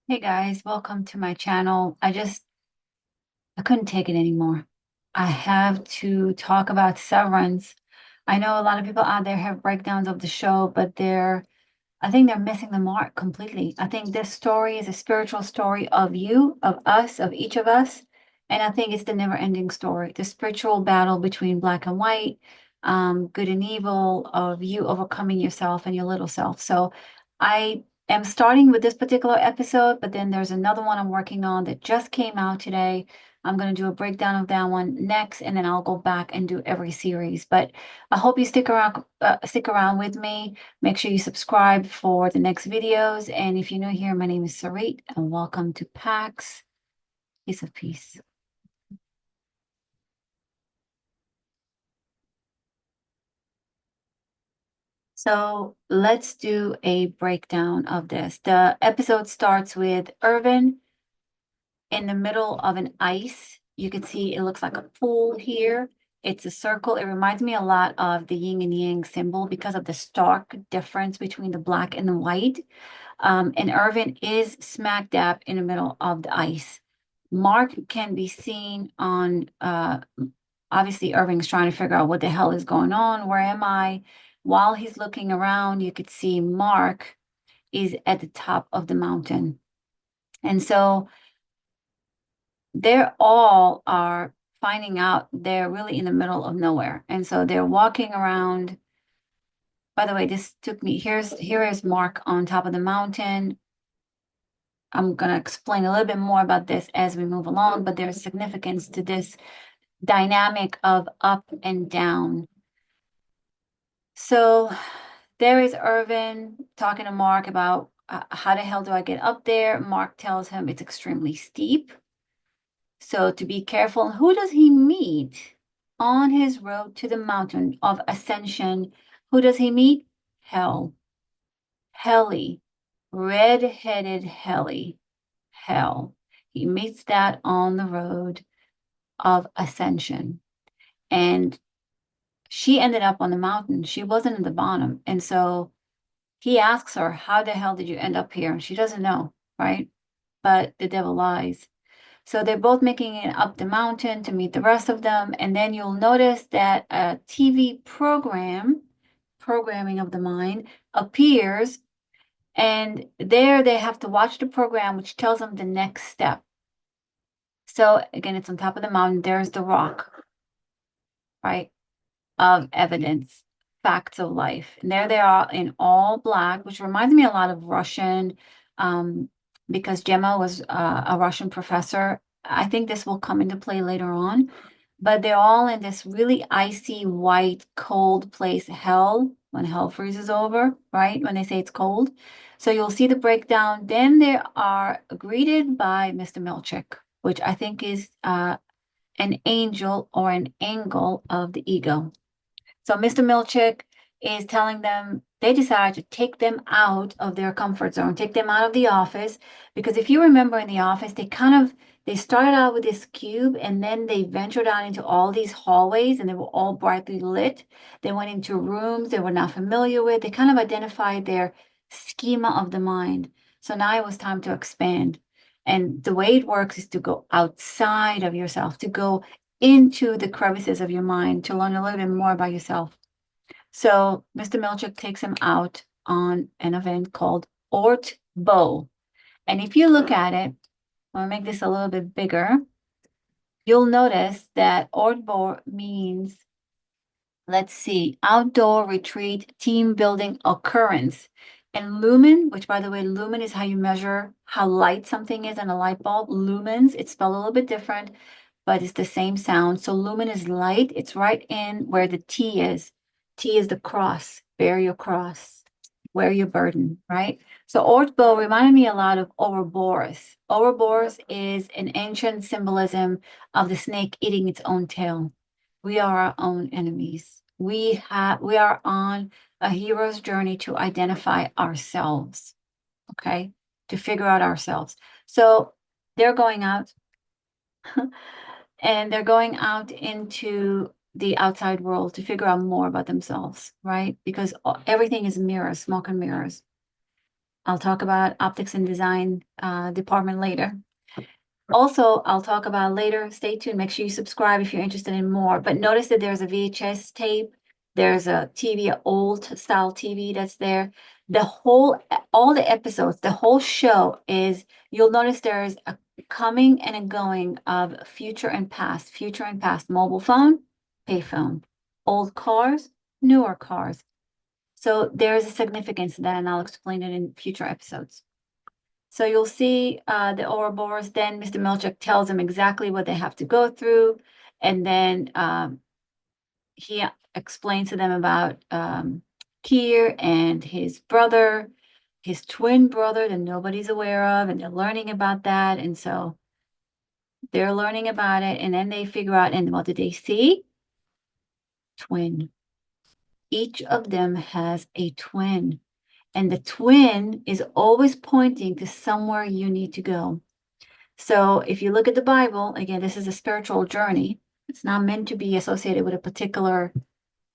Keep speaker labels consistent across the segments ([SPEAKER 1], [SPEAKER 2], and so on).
[SPEAKER 1] Hey guys, welcome to my channel. I couldn't take it anymore. I have to talk about Severance. I know a lot of people out there have breakdowns of the show, but I think they're missing the mark completely. I think this story is a spiritual story of you, of us, of each of us. And I think it's the never-ending story, the spiritual battle between black and white, good and evil, of you overcoming yourself and your little self. So I am starting with this particular episode, but then there's another one I'm working on that just came out today. I'm going to do a breakdown of that one next, and then I'll go back and do every series. But I hope you stick around with me. Make sure you subscribe for the next videos. And if you're new here, my name is Sarit, and welcome to PAX. Piece of Peace. So let's do a breakdown of this. The episode starts with Irvin in the middle of an ice. You can see it looks like a pool here. It's a circle. It reminds me a lot of the yin and yang symbol because of the stark difference between the black and the white. And Irvin is smack dab in the middle of the ice. Mark can be seen on, obviously, Irving's trying to figure out what the hell is going on. Where am I? While he's looking around, you could see Mark is at the top of the mountain. And so they're all are finding out they're really in the middle of nowhere. And so they're walking around. By the way, this took me, here is Mark on top of the mountain. I'm going to explain a little bit more about this as we move along, but there's significance to this dynamic of up and down. So there is Irvin talking to Mark about how the hell do I get up there? Mark tells him it's extremely steep. So to be careful, who does he meet on his road to the mountain of ascension? Who does he meet? Hell. Helly. Red-headed Helly. Hell. He meets that on the road of ascension. And she ended up on the mountain. She wasn't at the bottom. And so he asks her, how the hell did you end up here? And she doesn't know, right? But the devil lies. So they're both making it up the mountain to meet the rest of them. And then you'll notice that a TV program, programming of the mind, appears. And there they have to watch the program, which tells them the next step. So again, it's on top of the mountain. There's the rock, right? Of evidence, facts of life. And there they are in all black, which reminds me a lot of Russian, because Gemma was a Russian professor. I think this will come into play later on, but they're all in this really icy, white, cold place, hell, when hell freezes over, right? When they say it's cold. So you'll see the breakdown. Then they are greeted by Mr. Milchick, which I think is an angel or an angle of the ego. So Mr. Milchick is telling them they decided to take them out of their comfort zone, take them out of the office. Because if you remember in the office, they started out with this cube and then they ventured out into all these hallways and they were all brightly lit. They went into rooms they were not familiar with. They kind of identified their schema of the mind. So now it was time to expand. And the way it works is to go outside of yourself, to go into the crevices of your mind to learn a little bit more about yourself. So Mr. Milchick takes him out on an event called Ort Bo. And if you look at it, I'll make this a little bit bigger, you'll notice that Ort Bo means, let's see, outdoor retreat, team building occurrence. And lumen, which by the way, lumen is how you measure how light something is in a light bulb. Lumens, it's spelled a little bit different, but it's the same sound. So lumen is light. It's right in where the T is. T is the cross. Bear your cross. Wear your burden, right? So Ortbo reminded me a lot of Ouroboros. Ouroboros is an ancient symbolism of the snake eating its own tail. We are our own enemies. We are on a hero's journey to identify ourselves, okay? To figure out ourselves. So they're going out and they're going out into the outside world to figure out more about themselves, right? Because everything is mirrors, smoke and mirrors. I'll talk about optics and design department later. Also, I'll talk about later. Stay tuned. Make sure you subscribe if you're interested in more. But notice that there's a VHS tape. There's a TV, old style TV that's there. All the episodes, the whole show is, you'll notice there's a coming and a going of future and past, mobile phone, payphone, old cars, newer cars. So there's a significance to that, and I'll explain it in future episodes. So you'll see the Ouroboros. Then Mr. Milchuk tells them exactly what they have to go through, and then he explains to them about Kier and his brother, his twin brother that nobody's aware of, and they're learning about that. And so they're learning about it, and then they figure out, and what did they see? Twin. Each of them has a twin, and the twin is always pointing to somewhere you need to go. So if you look at the Bible, again, this is a spiritual journey. It's not meant to be associated with a particular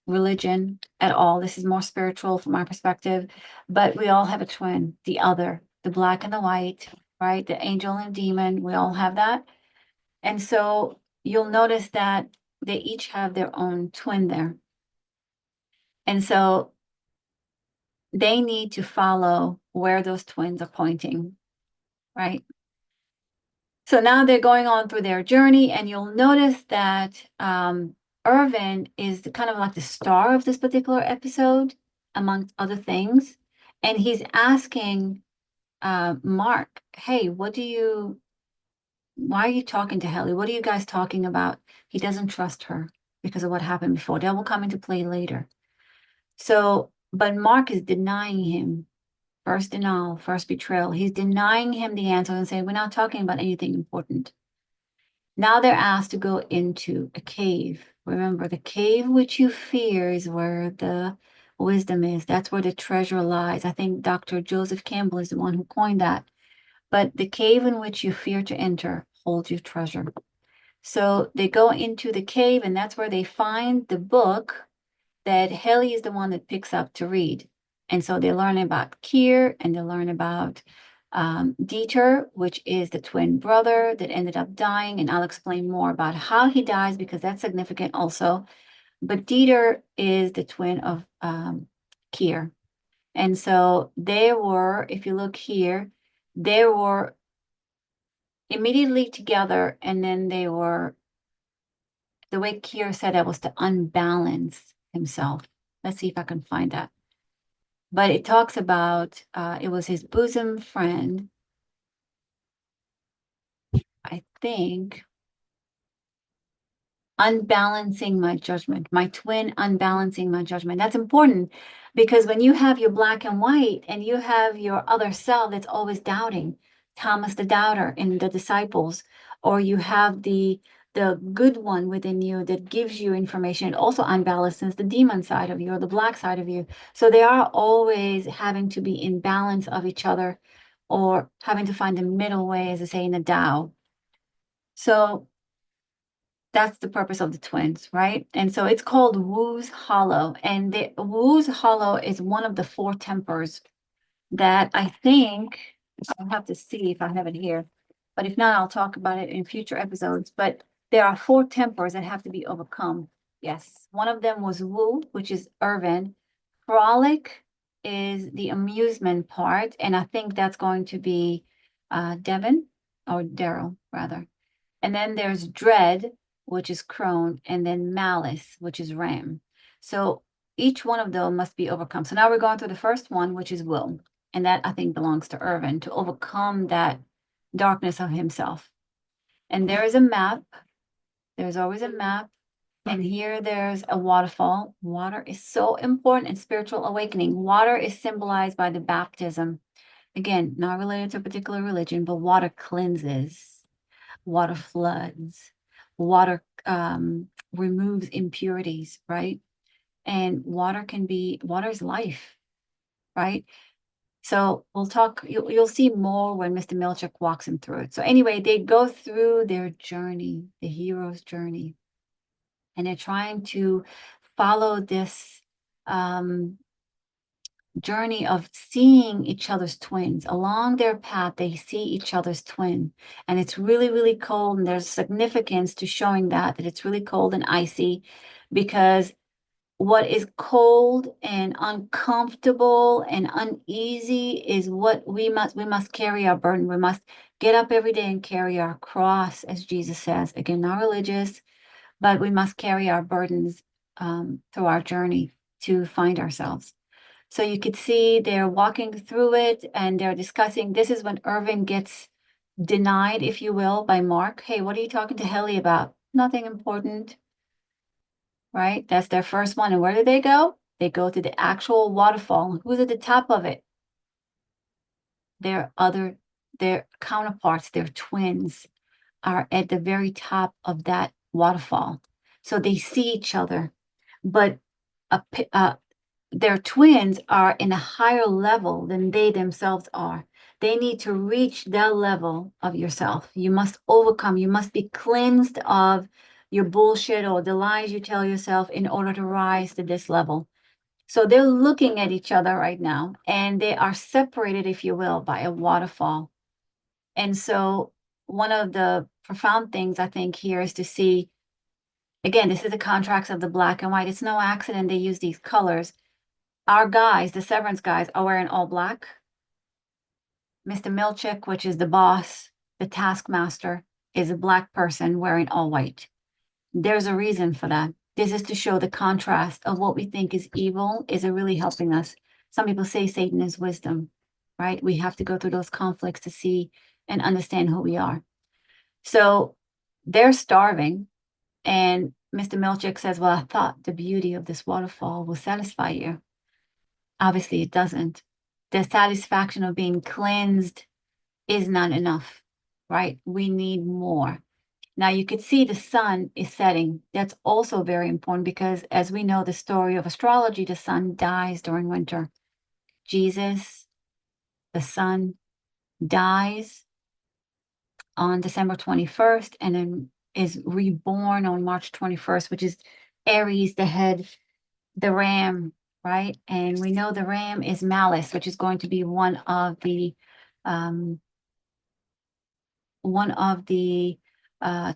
[SPEAKER 1] religion at all. This is more spiritual from my perspective. But we all have a twin, the other, the black and the white, right? The angel and demon, we all have that. And so you'll notice that they each have their own twin there. And so they need to follow where those twins are pointing, right? So now they're going on through their journey, and you'll notice that Irvin is kind of like the star of this particular episode, amongst other things. And he's asking Mark, hey, why are you talking to Helly? What are you guys talking about? He doesn't trust her because of what happened before. That will come into play later. So, but Mark is denying him. First denial, first betrayal. He's denying him the answer and saying, we're not talking about anything important. Now they're asked to go into a cave. Remember, the cave which you fear is where the wisdom is. That's where the treasure lies. I think Dr. Joseph Campbell is the one who coined that. But the cave in which you fear to enter holds your treasure. So they go into the cave, and that's where they find the book that Haley is the one that picks up to read. And so they learn about Kier, and they learn about Dieter, which is the twin brother that ended up dying. And I'll explain more about how he dies because that's significant also. But Dieter is the twin of Kier. And so they were, if you look here, they were immediately together. And then they were, the way Kier said it was to unbalance himself. Let's see if I can find that. But it talks about it was his bosom friend, I think, unbalancing my judgment, my twin unbalancing my judgment. That's important because when you have your black and white and you have your other self that's always doubting, Thomas the doubter in the disciples, or you have the good one within you that gives you information, it also unbalances the demon side of you or the black side of you. So they are always having to be in balance of each other or having to find the middle way, as I say in the Tao. So that's the purpose of the twins, right? And so it's called Wu's Hollow. And the Wu's Hollow is one of the four tempers that I think I'll have to see if I have it here. But if not, I'll talk about it in future episodes. But there are four tempers that have to be overcome. Yes. One of them was Wu, which is Irvin. Frolic is the amusement part. And I think that's going to be Devin or Daryl, rather. And then there's Dread, which is Crone, and then Malice, which is Ram. So each one of them must be overcome. So now we're going through the first one, which is Will. And that I think belongs to Irvin to overcome that darkness of himself. And there is a map. There's always a map. And here there's a waterfall. Water is so important in spiritual awakening. Water is symbolized by the baptism. Again, not related to a particular religion, but water cleanses, water floods, water removes impurities, right? And water is life, right? So we'll talk, you'll see more when Mr. Milchuk walks him through it. So anyway, they go through their journey, the hero's journey, and they're trying to follow this journey of seeing each other's twins. Along their path, they see each other's twin. And it's really, really cold. And there's significance to showing that it's really cold and icy because what is cold and uncomfortable and uneasy is what we must carry our burden. We must get up every day and carry our cross, as Jesus says. Again, not religious, but we must carry our burdens through our journey to find ourselves. So you could see they're walking through it and they're discussing. This is when Irvin gets denied, if you will, by Mark. Hey, what are you talking to Helly about? Nothing important, right? That's their first one. And where do they go? They go to the actual waterfall. Who's at the top of it? Their other, their counterparts, their twins are at the very top of that waterfall. So they see each other, but a, their twins are in a higher level than they themselves are. They need to reach that level of yourself. You must overcome, you must be cleansed of your bullshit or the lies you tell yourself in order to rise to this level. So they're looking at each other right now and they are separated, if you will, by a waterfall. And so one of the profound things I think here is to see, again, this is the contracts of the black and white. It's no accident they use these colors. Our guys, the Severance guys, are wearing all black. Mr. Milchick, which is the boss, the taskmaster, is a black person wearing all white. There's a reason for that. This is to show the contrast of what we think is evil is really helping us. Some people say Satan is wisdom, right? We have to go through those conflicts to see and understand who we are. So they're starving. And Mr. Milchick says, well, I thought the beauty of this waterfall will satisfy you. Obviously, it doesn't. The satisfaction of being cleansed is not enough, right? We need more. Now, you could see the sun is setting. That's also very important because, as we know, the story of astrology, the sun dies during winter. Jesus, the sun, dies on December 21st and then is reborn on March 21st, which is Aries, the head, the ram, right? And we know the ram is malice, which is going to be um, one of the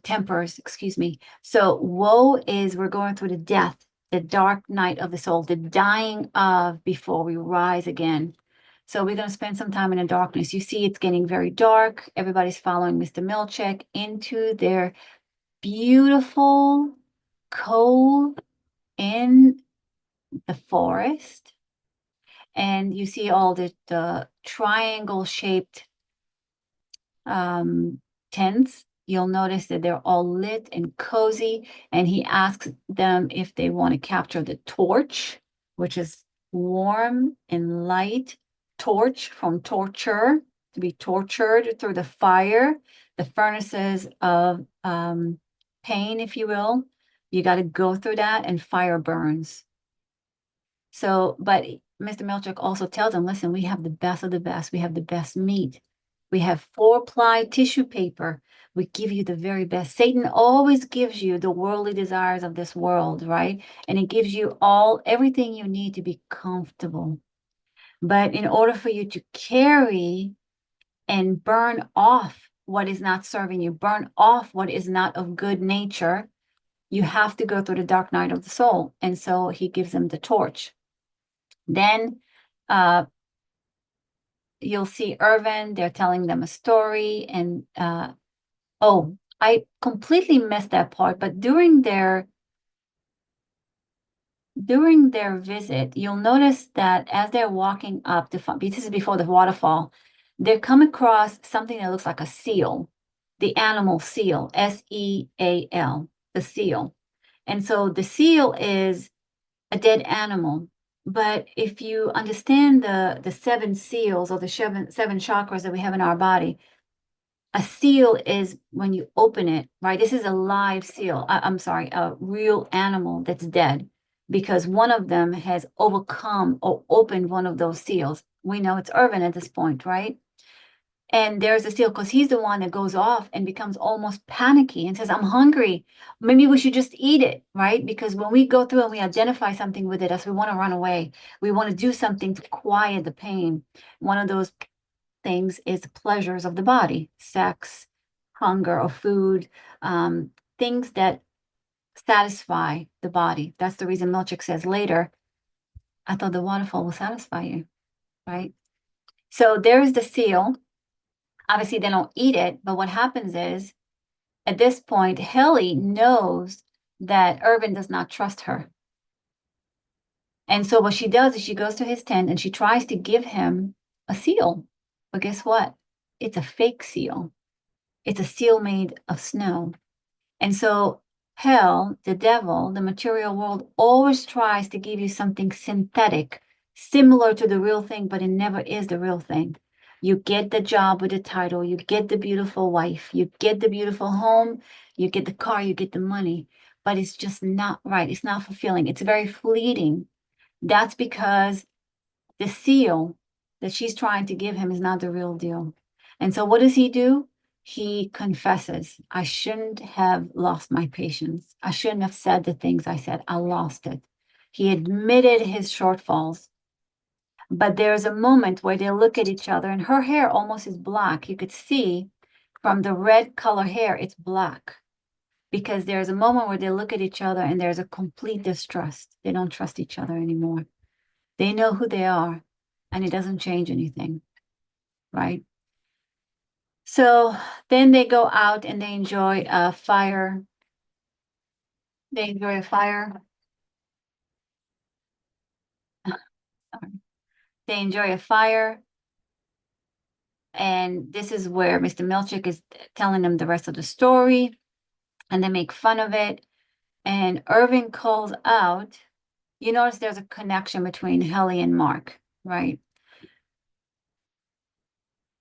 [SPEAKER 1] tempers, excuse me. So woe is we're going through the death, the dark night of the soul, the dying of before we rise again. So we're going to spend some time in the darkness. You see, it's getting very dark. Everybody's following Mr. Milchick into their beautiful cove in the forest. And you see all the triangle shaped tents. You'll notice that they're all lit and cozy. And he asks them if they want to capture the torch, which is warm and light torch from torture, to be tortured through the fire, the furnaces of pain, if you will. You got to go through that, and fire burns. So, but Mr. Milchick also tells them, listen, we have the best of the best. We have the best meat. We have 4-ply tissue paper. We give you the very best. Satan always gives you the worldly desires of this world, right? And it gives you everything you need to be comfortable. But in order for you to carry and burn off what is not serving you, burn off what is not of good nature, you have to go through the dark night of the soul. And so he gives them the torch. Then you'll see Irvin, they're telling them a story. And oh, I completely missed that part, but during their visit, you'll notice that as they're walking up this is before the waterfall, they come across something that looks like a seal, the animal seal, seal, the seal. And so the seal is a dead animal. But if you understand the seven seals or the seven chakras that we have in our body, a seal is when you open it, right? This is a live seal. I'm sorry, a real animal that's dead because one of them has overcome or opened one of those seals. We know it's Irvin at this point, right? And there's a seal because he's the one that goes off and becomes almost panicky and says, I'm hungry. Maybe we should just eat it, right? Because when we go through and we identify something with it, us, we want to run away. We want to do something to quiet the pain. One of those things is pleasures of the body, sex, hunger, or food, um, things that satisfy the body. That's the reason Milchik says later, I thought the waterfall will satisfy you, right? So there's the seal. Obviously, they don't eat it, but what happens is at this point, Helly knows that Irvin does not trust her. And so what she does is she goes to his tent and she tries to give him a seal. But guess what? It's a fake seal. It's a seal made of snow. And so hell, the devil, the material world always tries to give you something synthetic, similar to the real thing, but it never is the real thing. You get the job with the title, you get the beautiful wife, you get the beautiful home, you get the car, you get the money, but it's just not right. It's not fulfilling. It's very fleeting. That's because the seal that she's trying to give him is not the real deal. And so what does he do? He confesses, I shouldn't have lost my patience. I shouldn't have said the things I said. I lost it. He admitted his shortfalls. But there's a moment where they look at each other, and her hair almost is black. You could see from the red color hair, it's black. Because there's a moment where they look at each other and there's a complete distrust. They don't trust each other anymore. They know who they are, and it doesn't change anything, right? So then they go out and they enjoy a fire. They enjoy a fire. Sorry. They enjoy a fire. And this is where Mr. Milchick is telling them the rest of the story. And they make fun of it. And Irvin calls out. You notice there's a connection between Helly and Mark, right?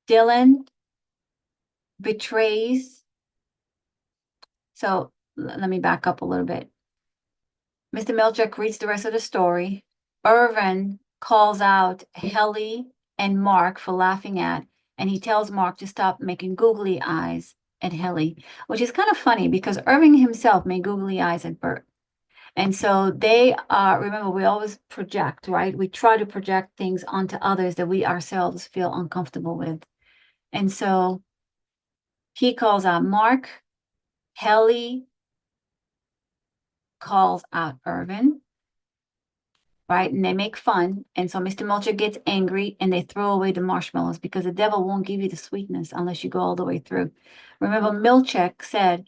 [SPEAKER 1] Dylan betrays. So let me back up a little bit. Mr. Milchick reads the rest of the story. Irvin calls out Helly and Mark for laughing at, and he tells Mark to stop making googly eyes at Helly, which is kind of funny because Irving himself made googly eyes at Bert. And so they are, remember, we always project, right? We try to project things onto others that we ourselves feel uncomfortable with. And so he calls out Mark, Helly calls out Irvin, right? And they make fun. And so Mr. Mulcher gets angry and they throw away the marshmallows because the devil won't give you the sweetness unless you go all the way through. Remember, Milchek said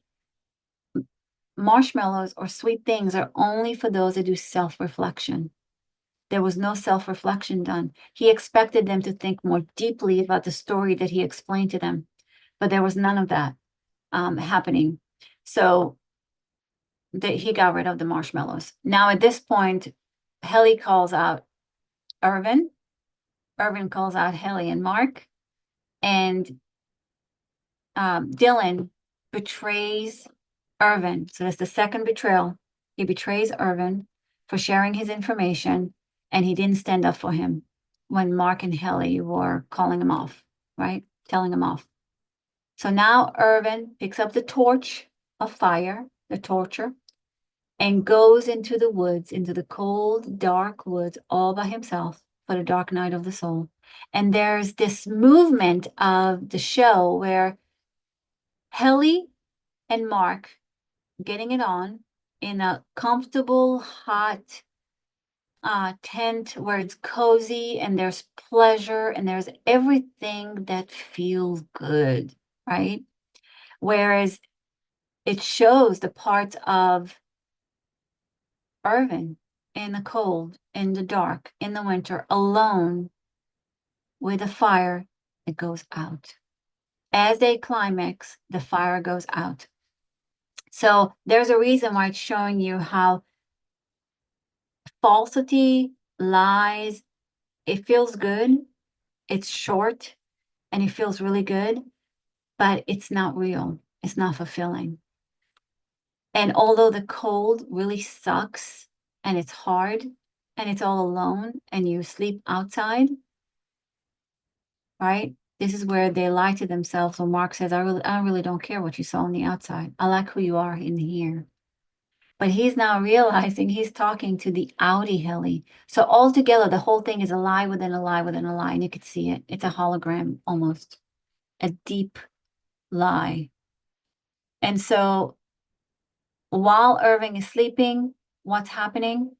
[SPEAKER 1] marshmallows or sweet things are only for those that do self-reflection. There was no self-reflection done. He expected them to think more deeply about the story that he explained to them, but there was none of that happening. So he got rid of the marshmallows. Now at this point, Helly calls out Irvin. Irvin calls out Helly and Mark, and Dylan betrays Irvin. So that's the second betrayal. He betrays Irvin for sharing his information, and he didn't stand up for him when Mark and Helly were calling him off, right? Telling him off. So now Irvin picks up the torch of fire, the torture, and goes into the woods, into the cold, dark woods, all by himself for the dark night of the soul. And there's this movement of the show where Helly and Mark getting it on in a comfortable, hot tent where it's cozy and there's pleasure and there's everything that feels good, right? Whereas it shows the parts of Irvin in the cold, in the dark, in the winter, alone with a fire that goes out. As they climax, the fire goes out. So there's a reason why it's showing you how falsity, lies, it feels good, it's short, and it feels really good, but it's not real. It's not fulfilling. And although the cold really sucks and it's hard and it's all alone and you sleep outside, right? This is where they lie to themselves when Mark says, I really don't care what you saw on the outside. I like who you are in here. But he's now realizing he's talking to the outie Helly. So altogether, the whole thing is a lie within a lie within a lie, and you could see it. It's a hologram almost, a deep lie. And so while Irving is sleeping, what's happening?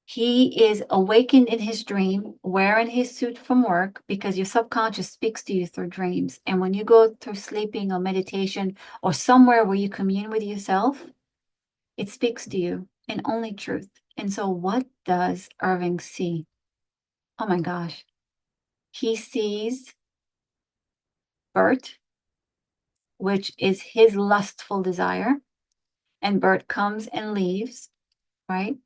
[SPEAKER 1] He is awakened in his dream, wearing his suit from work, because your subconscious speaks to you through dreams. And when you go through sleeping or meditation or somewhere where you commune with yourself, it speaks to you in only truth. And so, what does Irving see? Oh my gosh. He sees Bert, which is his lustful desire. And Bert comes and leaves, right?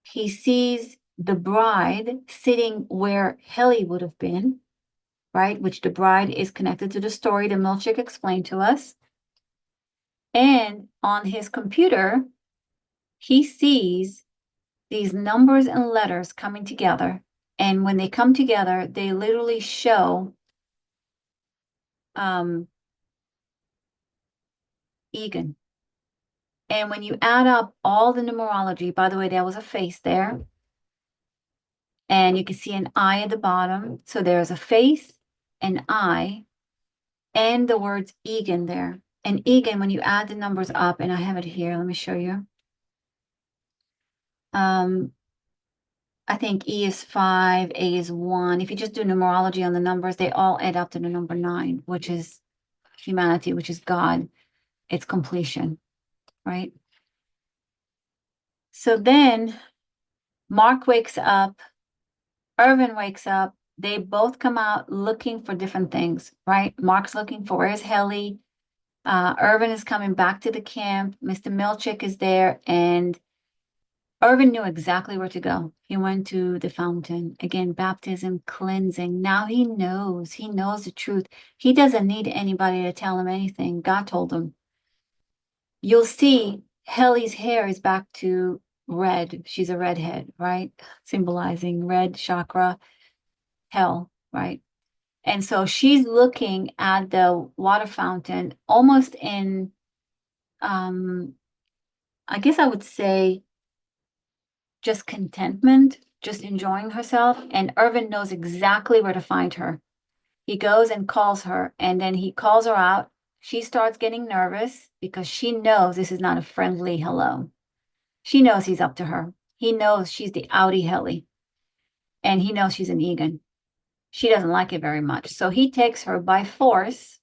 [SPEAKER 1] He sees the bride sitting where Helly would have been, right? Which the bride is connected to the story that Milchick explained to us. And on his computer, he sees these numbers and letters coming together. And when they come together, they literally show Egan. And when you add up all the numerology, by the way, there was a face there. And you can see an eye at the bottom. So there's a face, an eye, and the words Egan there. And Egan, when you add the numbers up, and I have it here, let me show you. I think E is 5, A is 1. If you just do numerology on the numbers, they all add up to the number 9, which is humanity, which is God. It's completion, right? So then Mark wakes up, Irvin wakes up. They both come out looking for different things, right? Mark's looking for where's Helly. Irvin is coming back to the camp. Mr. Milchick is there, and Irvin knew exactly where to go. He went to the fountain. Again, baptism, cleansing. Now he knows. He knows the truth. He doesn't need anybody to tell him anything. God told him. You'll see Helly's hair is back to red. She's a redhead, right? Symbolizing red chakra, hell, right? And so she's looking at the water fountain almost in, I guess I would say, just contentment, just enjoying herself. And Irvin knows exactly where to find her. He goes and calls her, and then he calls her out. She starts getting nervous because she knows this is not a friendly hello. She knows he's up to her. He knows she's the outie Helly, and he knows she's an Egan. She doesn't like it very much. So he takes her by force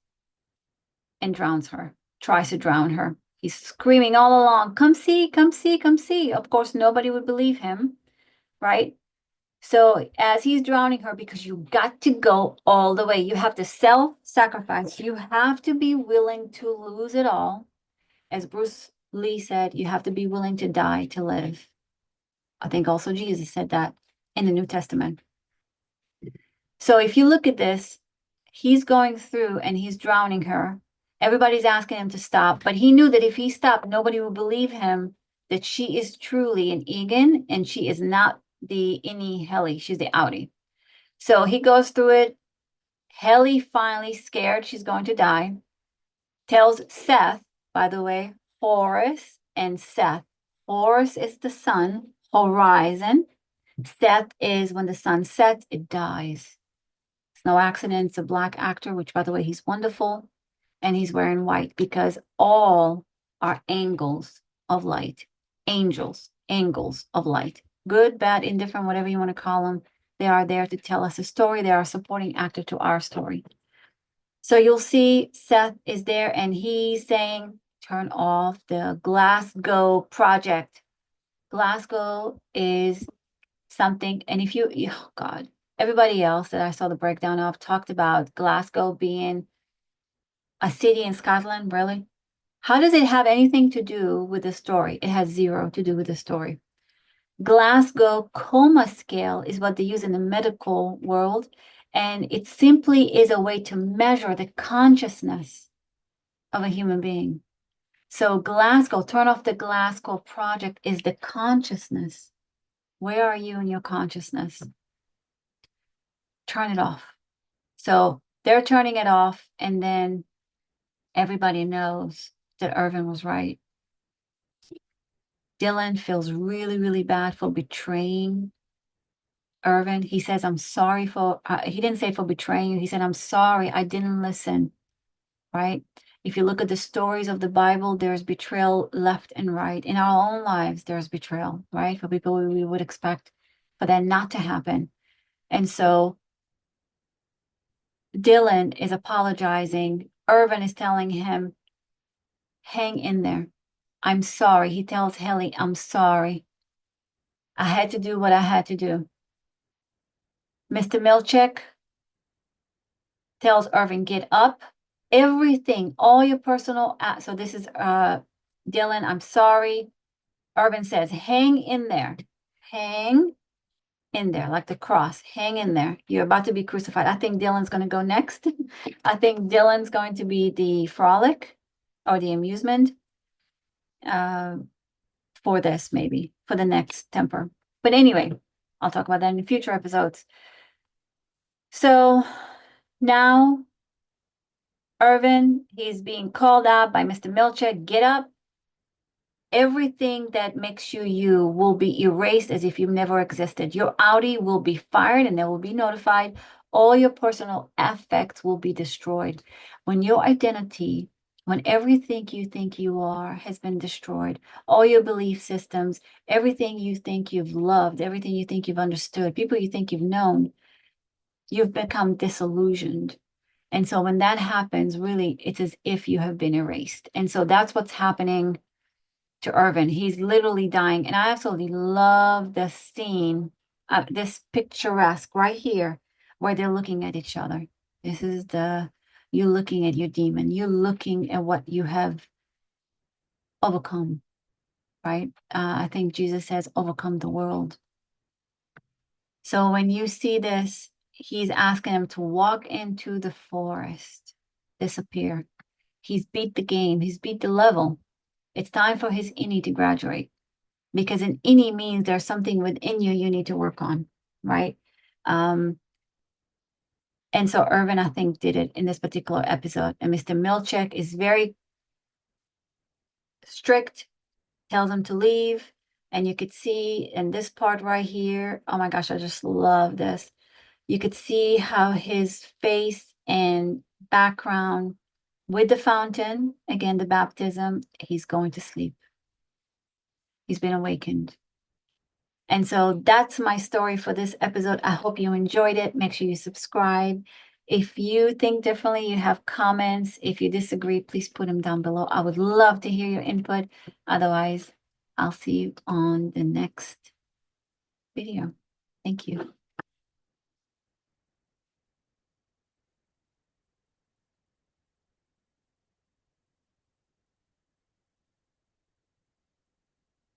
[SPEAKER 1] and drowns her, tries to drown her. He's screaming all along, come see, come see, come see. Of course, nobody would believe him, right? So as he's drowning her, because you got to go all the way, you have to self-sacrifice. You have to be willing to lose it all. As Bruce Lee said, you have to be willing to die to live. I think also Jesus said that in the New Testament. So if you look at this, he's going through and he's drowning her. Everybody's asking him to stop, but he knew that if he stopped, nobody would believe him that she is truly an Egan and she is not the innie Helly. She's the outie. So he goes through it. Helly finally scared she's going to die, tells Seth, by the way, Horus and Seth. Horus is the sun, horizon. Seth is when the sun sets, it dies. It's no accident. It's a black actor, which, by the way, he's wonderful. And he's wearing white because all are angles of light, angels, angles of light. Good, bad, indifferent, whatever you want to call them. They are there to tell us a story. They are a supporting actor to our story. So you'll see Seth is there and he's saying, turn off the Glasgow project. Glasgow is something, and if you, oh God, everybody else that I saw the breakdown of talked about Glasgow being a city in Scotland, really? How does it have anything to do with the story? It has zero to do with the story. Glasgow coma scale is what they use in the medical world, and it simply is a way to measure the consciousness of a human being. So Glasgow, turn off the Glasgow project is the consciousness. Where are you in your consciousness? Turn it off. So They're turning it off, and then everybody knows that Irvin was right. Dylan feels really, really bad for betraying Irvin. He says, I'm sorry for, he didn't say for betraying you. He said, I'm sorry, I didn't listen, right? If you look at the stories of the Bible, there's betrayal left and right. In our own lives, there's betrayal, right? For people we would expect for that not to happen. And so Dylan is apologizing. Irvin is telling him, hang in there. I'm sorry. He tells Haley, I'm sorry. I had to do what I had to do. Mr. Milchick tells Irvin, get up. Everything, all your personal, so this is Dylan, I'm sorry. Irvin says, hang in there. Hang in there, like the cross. Hang in there. You're about to be crucified. I think Dylan's going to go next. I think Dylan's going to be the frolic or the amusement uh, for this, maybe, for the next temper. But anyway, I'll talk about that in future episodes. So now Irvin, he's being called out by Mr. Milchick. Get up. Everything that makes you you will be erased as if you never existed. Your Audi will be fired and they will be notified. All your personal affects will be destroyed. When your identity, when everything you think you are has been destroyed, all your belief systems, everything you think you've loved, everything you think you've understood, people you think you've known, you've become disillusioned. And so when that happens, really, it's as if you have been erased. And so that's what's happening to Irvin. He's literally dying. And I absolutely love the scene, this picturesque right here, where they're looking at each other. This is you looking at your demon. You're looking at what you have overcome, right? I think Jesus says, overcome the world. So when you see this, he's asking him to walk into the forest, disappear. He's beat the game. He's beat the level. It's time for his innie to graduate, because an innie means there's something within you need to work on, right? And so Irvin, I think, did it in this particular episode. And Mr. Milchick is very strict, tells him to leave. And you could see in this part right here, oh my gosh, I just love this. You could see how his face and background with the fountain, again, the baptism, he's going to sleep. He's been awakened. And so that's my story for this episode. I hope you enjoyed it. Make sure you subscribe. If you think differently, you have comments. If you disagree, please put them down below. I would love to hear your input. Otherwise, I'll see you on the next video. Thank you.